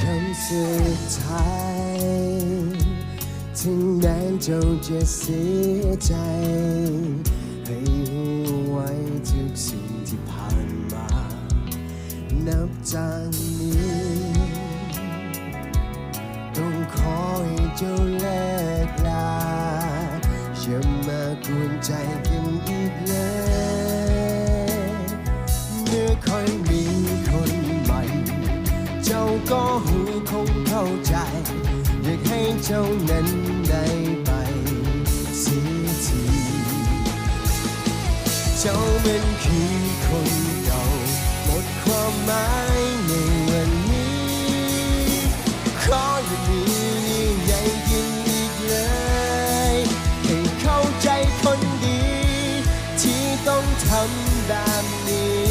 คำสุดท้ายถึงแม้เจ้าจะเสียใจให้รู้ไว้ทุกสิ่งที่ผ่านมานับจากนี้ต้องขอให้เจ้าเลิกลาอย่ามากวนใจกันอีกเลยเมื่อค่อยมีคนใหม่เจ้าก็หูคงเข้าใจอยากให้เจ้านั้นได้ไปเสียทีเจ้ามันคือคนเก่าหมดความหมายในวันนี้ขออย่ามีใหญ่กินอีกเลยให้เข้าใจคนดีที่ต้องทำแบบนี้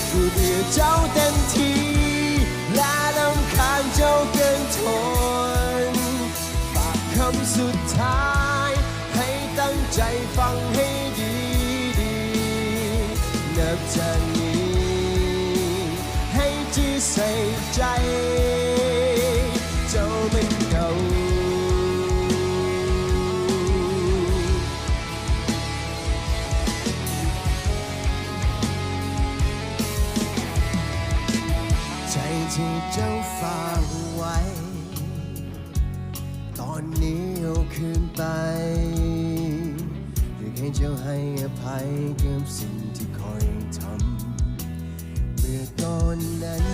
กูเบื่อเจ้าเต็มทีและรำคาญเจ้าเกินทนฝากคำสุดท้ายให้ตั้งใจฟังให้ดีนับจากนี้ให้จีใส่ใจเจ้าไม่เก่าใจที่เจ้าฝากไว้ตอนนี้เอาคืนไปอยากให้เจ้าให้อภัยกับสิ่งที่คอยทำเมื่อตอนนั้น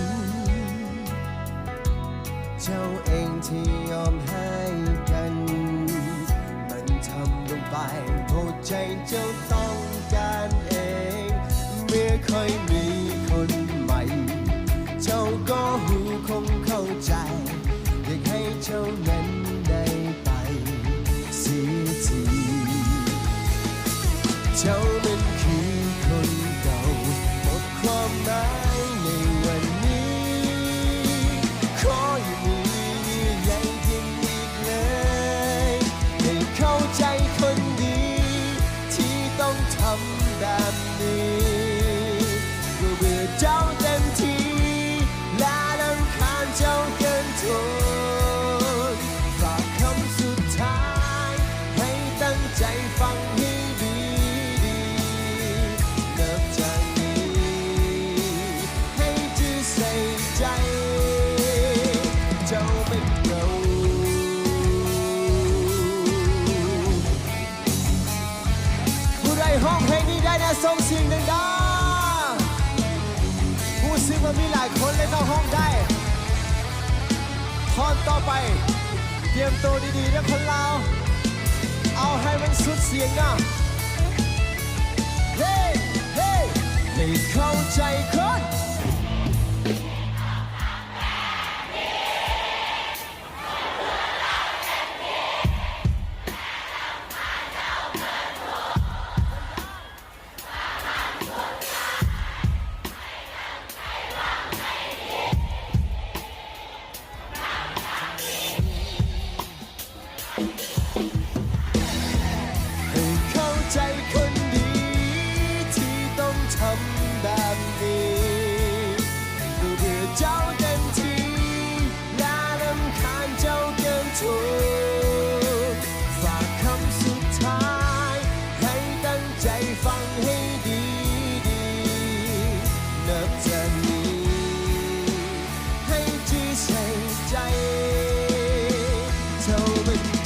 เจ้าเองที่ยอมให้กันมันทำลงไปเพราะใจเจ้าต้องการเองเมื่อค่อยมีคนใหม่เจ้าก็หูคงเข้าใจอยากให้เจ้านั้นได้ไปเสียทีเจ้ามันคือคนเก่าหมดความหมายในวันนี้ขออย่ามีใหญ่ยิ่งอีกเลยให้เข้าใจคนดีที่ต้องทำแบบนี้ก็เบื่อเจ้าเต็มทีและรำคาญเจ้าเกินทนฝากคำสุดท้ายให้ตั้งใจฟังให้ดีนับจากนี้ให้จื้อใส่ใจเจ้าเป็นเราผู้ใดห้องเพลงนี้ได้นะส่งเสียงดังๆผู้ซึ่งมันมีหลายคนเลยเข้าห้องได้ท่อนต่อไปเตรียมตัวดีๆนะคนเราเอาให้มันสุดเสียงนะเฮ้เฮ้ให้เข้าใจคนใจคนดีที่ต้องทำแบบนี้ก็เบื่อเจ้าเต็มทีและรำคาญเจ้าเกินทนฝากคำสุดท้ายให้ตั้งใจฟังให้ดีนับจากนี้ให้จีใส่ใจเจ้าเป็น